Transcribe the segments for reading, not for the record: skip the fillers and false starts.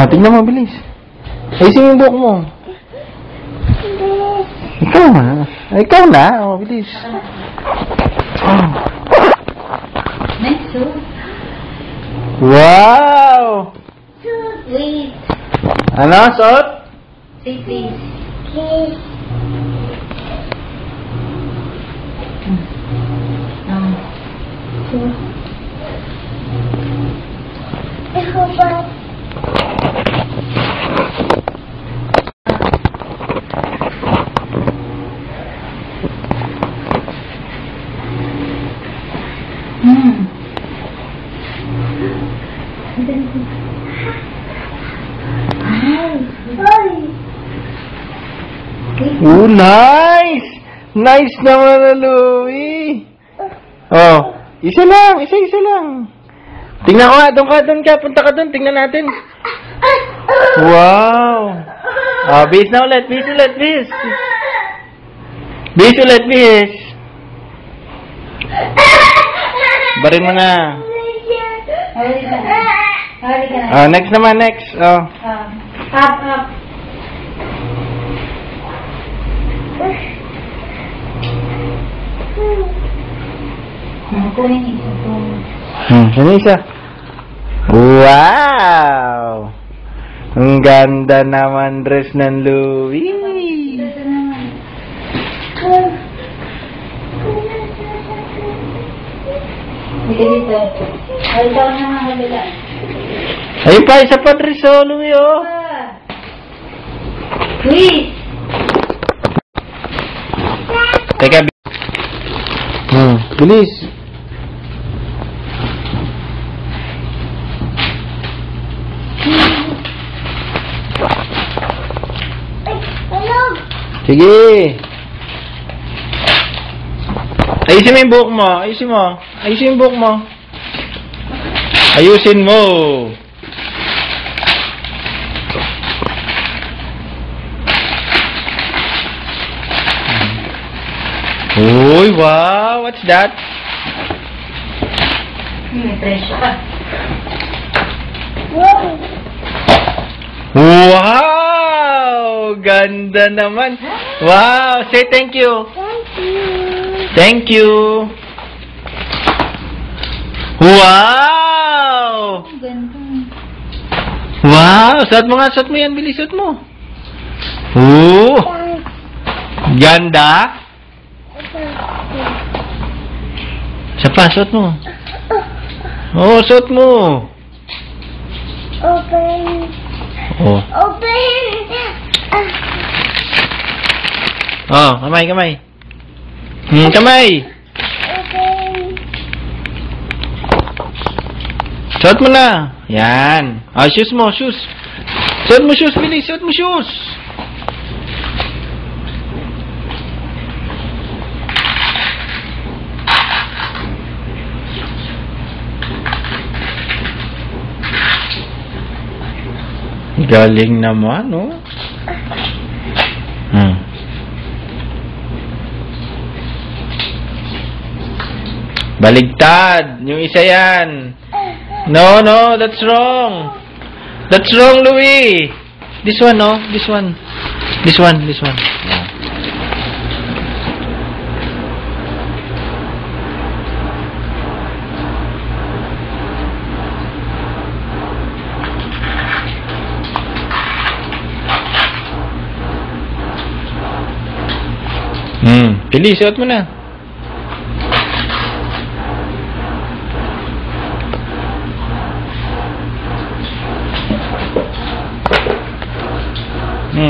Tingnan mo, bilis. Ayusin mo yung buhok mo. Ikaw na. Ikaw na. Bilis. Next, Wow! wait. Ano, suot? Say please. Oh, nice! Nice naman na, Louie. Oh, isa lang. Tingnan ko nga, doon ka. Punta ka doon, tingnan natin. Wow! Bis na ulit, bis. Bis ulit, bis. Barin mo na. Next naman, next. Up. Kunin isa po. Ano isa? Wow! Ang ganda naman dress ng Louie. Dito. Ikaw na mga kabila. Ayun pa, isa pa dress, Louie, Please! Teka, bilis. Sige. Ayusin mo yung buhok mo. Ayusin yung buhok mo. Ayusin mo. Uy, wow. What's that? May presyo ka. Wow! Ganda naman. Wow! Say thank you. Thank you. Wow! Ganda. Wow! Suot mo nga. Suot mo yan. Bilis, suot mo. Ganda. Isa pa, suot mo. Suot mo. Open. Kamay. Kamay. Open. Suot mo na. Yan. Shoes mo, shoes. Suot mo shoes, bilis. Suot mo shoes. Galing naman, no? Baligtad. Yung isa yan. No, that's wrong. That's wrong, Louie. This one, no? This one. Pili, suot mo na.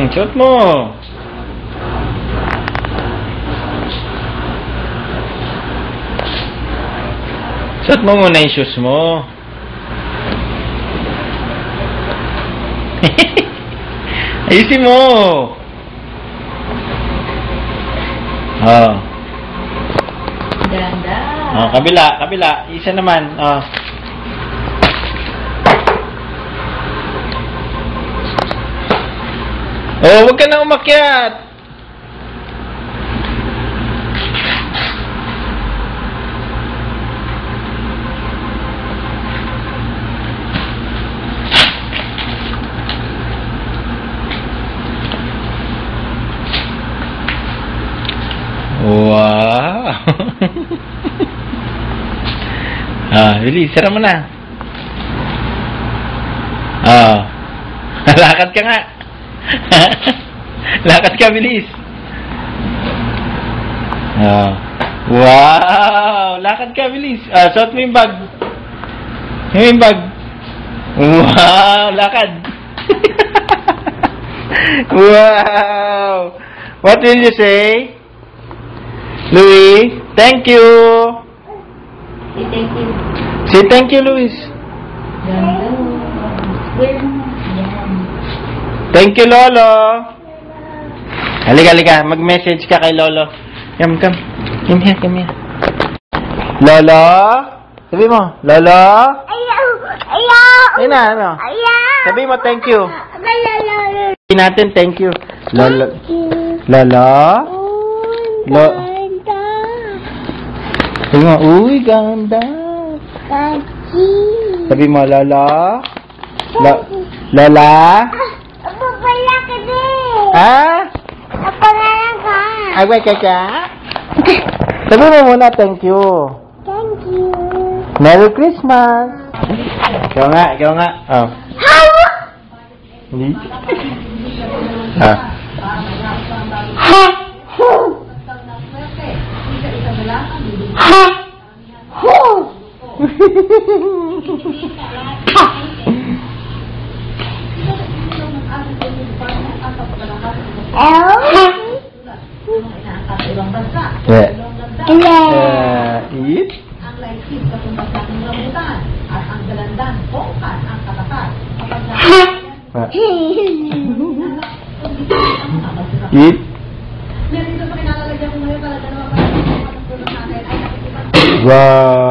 Suot mo. Suot mo muna yung shoes mo. Ayusin mo. Ganda. Kabila. Isa naman. Wag ka na umakyat. Bilis, sara mo na. Lakad ka nga. Lakad ka, bilis. Wow! Lakad ka, bilis. Suot mo yung bag. Yung bag. Wow! Lakad. Wow! What will you say? Louis, thank you. Say thank you. Say thank you, Luis. Ganda. Square mo. Yan. Thank you, Lolo. Halika. Mag-message ka kay Lolo. Come. Come here. Lolo? Sabi mo, Lolo? Ayaw! Ayun na, ano? Ayaw! Sabi mo, thank you. Ayaw! Sabi natin, thank you. Lolo? Ganda! Sabi mo, uy, ganda. Kaki! Sabi mo, Lolo? Lola? Papala ka din! Ah? Papangalan ka! Agway ka ka? Sabi mo muna, thank you. Thank you! Merry Christmas! Ikaw nga. Oh. Hawa! Hindi? Ha! Hu! Ha! Hu! Yeah. Eat? Eat? ang laisip sa pumagdating rambutan at ang dalandan tongkat ang katapat kapag Eat? meron dito sa kinalalagyan ko ngayon talaga naman para sa mga tulong natin ay nakikita Wow!